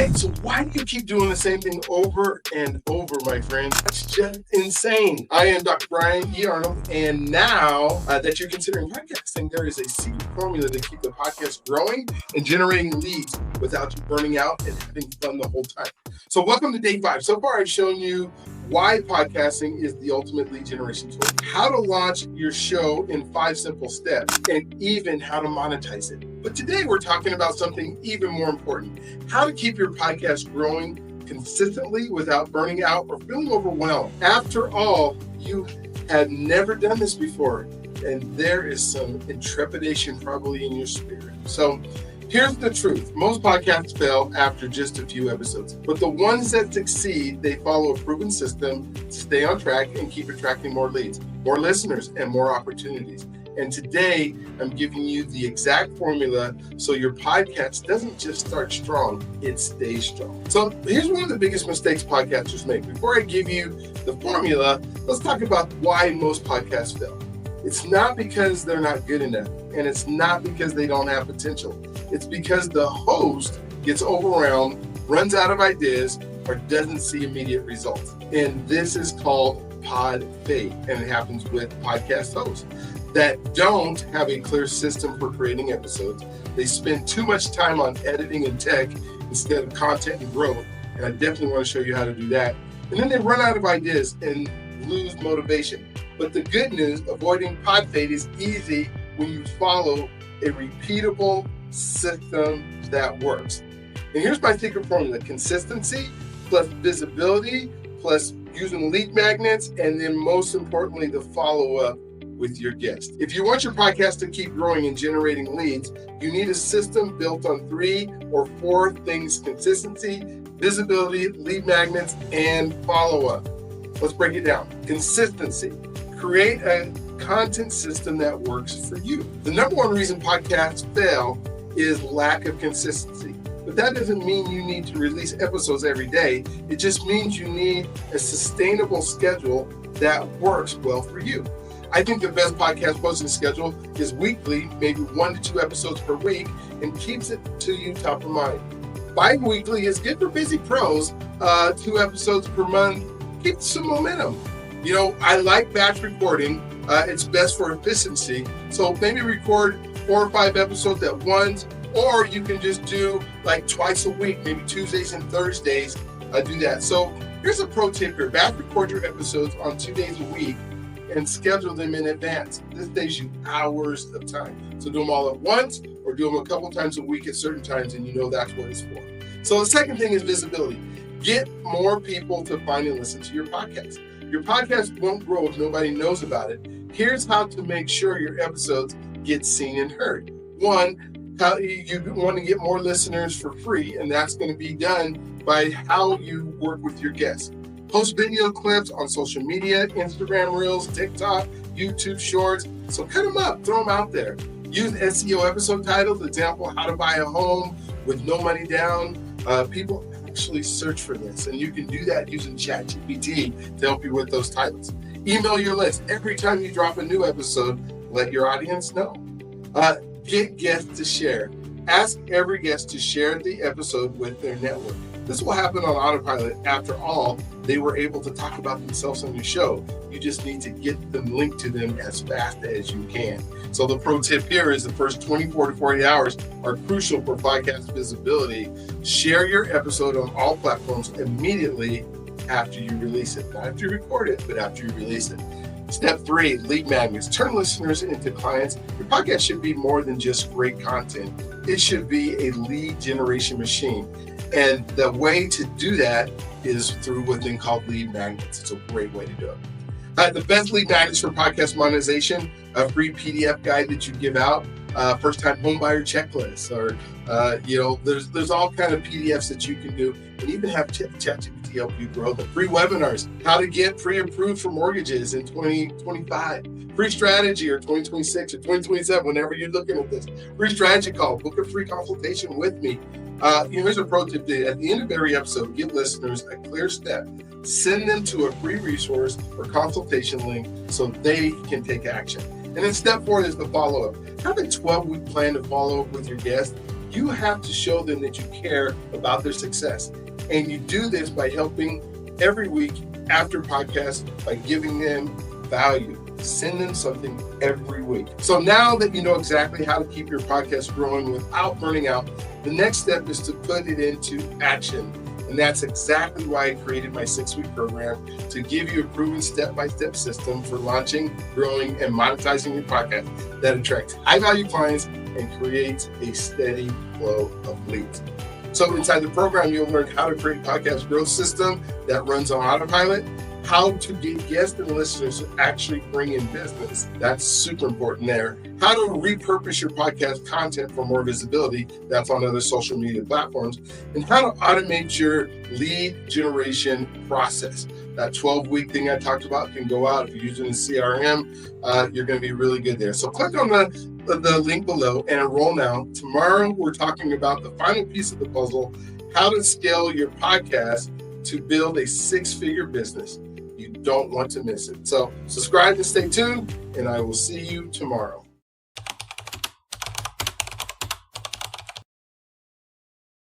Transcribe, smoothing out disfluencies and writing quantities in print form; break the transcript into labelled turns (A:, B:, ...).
A: Okay, so why do you keep doing the same thing over and over, my friend? That's just insane. I am Dr. Brian E. Arnold, and now that you're considering podcasting, there is a secret formula to keep the podcast growing and generating leads without you burning out and having fun the whole time. So welcome to day 5. So far, I've shown you why podcasting is the ultimate lead generation tool, how to launch your show in 5 simple steps, and even how to monetize it. But today we're talking about something even more important, how to keep your podcast growing consistently without burning out or feeling overwhelmed. After all, you had never done this before, and there is some intrepidation probably in your spirit. So here's the truth. Most podcasts fail after just a few episodes, but the ones that succeed, they follow a proven system to stay on track and keep attracting more leads, more listeners, and more opportunities. And today, I'm giving you the exact formula so your podcast doesn't just start strong, it stays strong. So here's one of the biggest mistakes podcasters make. Before I give you the formula, let's talk about why most podcasts fail. It's not because they're not good enough, and it's not because they don't have potential. It's because the host gets overwhelmed, runs out of ideas, or doesn't see immediate results. And this is called pod fade, and it happens with podcast hosts that don't have a clear system for creating episodes. They spend too much time on editing and tech instead of content and growth, and I definitely want to show you how to do that. And then they run out of ideas and lose motivation. But the good news, avoiding pod fade is easy when you follow a repeatable system that works. And here's my secret formula: consistency plus visibility plus using lead magnets, and then most importantly, the follow-up with your guest. If you want your podcast to keep growing and generating leads, you need a system built on 3 or 4 things: consistency, visibility, lead magnets, and follow-up. Let's break it down. Consistency. Create a content system that works for you. The number one reason podcasts fail is lack of consistency. But that doesn't mean you need to release episodes every day. It just means you need a sustainable schedule that works well for you. I think the best podcast posting schedule is weekly, maybe 1 to 2 episodes per week, and keeps it to you top of mind. Bi-weekly is good for busy pros. 2 episodes per month keeps some momentum. You know, I like batch recording. It's best for efficiency. So maybe record 4 or 5 episodes at once, or you can just do like twice a week, maybe Tuesdays and Thursdays. Do that. So here's a pro tip here. Batch record your episodes on 2 days a week and schedule them in advance. This saves you hours of time. So do them all at once, or do them a couple times a week at certain times, and you know that's what it's for. So the second thing is visibility. Get more people to find and listen to your podcast. Your podcast won't grow if nobody knows about it. Here's how to make sure your episodes get seen and heard. 1, how you want to get more listeners for free, and that's going to be done by how you work with your guests. Post video clips on social media, Instagram Reels, TikTok, YouTube Shorts. So cut them up, throw them out there. Use SEO episode titles, example, how to buy a home with no money down. People actually search for this, and you can do that using ChatGPT to help you with those titles. Email your list. Every time you drop a new episode, let your audience know. Get guests to share. Ask every guest to share the episode with their network. This will happen on autopilot. After all, they were able to talk about themselves on your show. You just need to get them linked to them as fast as you can. So the pro tip here is the first 24 to 48 hours are crucial for podcast visibility. Share your episode on all platforms immediately after you release it. Not after you record it, but after you release it. Step 3, lead magnets. Turn listeners into clients. Your podcast should be more than just great content. It should be a lead generation machine. And the way to do that is through what's called lead magnets. It's a great way to do it. The best lead magnets for podcast monetization, a free PDF guide that you give out, first-time homebuyer checklist, or there's all kind of PDFs that you can do, and even have ChatGPT help you grow them. Free webinars, how to get pre-approved for mortgages in 2025, free strategy, or 2026 or 2027, whenever you're looking at this. Free strategy call, book a free consultation with me. Here's a pro tip. At the end of every episode, give listeners a clear step. Send them to a free resource or consultation link so they can take action. And then step 4 is the follow-up. Have a 12-week plan to follow up with your guest. You have to show them that you care about their success. And you do this by helping every week after podcast by giving them value. Send them something every week. So now that you know exactly how to keep your podcast growing without burning out, the next step is to put it into action. And that's exactly why I created my 6-week program to give you a proven step-by-step system for launching, growing, and monetizing your podcast that attracts high-value clients and creates a steady flow of leads. So inside the program, you'll learn how to create a podcast growth system that runs on autopilot, how to get guests and listeners to actually bring in business. That's super important there. How to repurpose your podcast content for more visibility. That's on other social media platforms. And how to automate your lead generation process. That 12-week thing I talked about can go out. If you're using a CRM, you're going to be really good there. So click on the link below and enroll now. Tomorrow, we're talking about the final piece of the puzzle, how to scale your podcast to build a 6-figure business. You don't want to miss it. So subscribe and stay tuned, and I will see you tomorrow.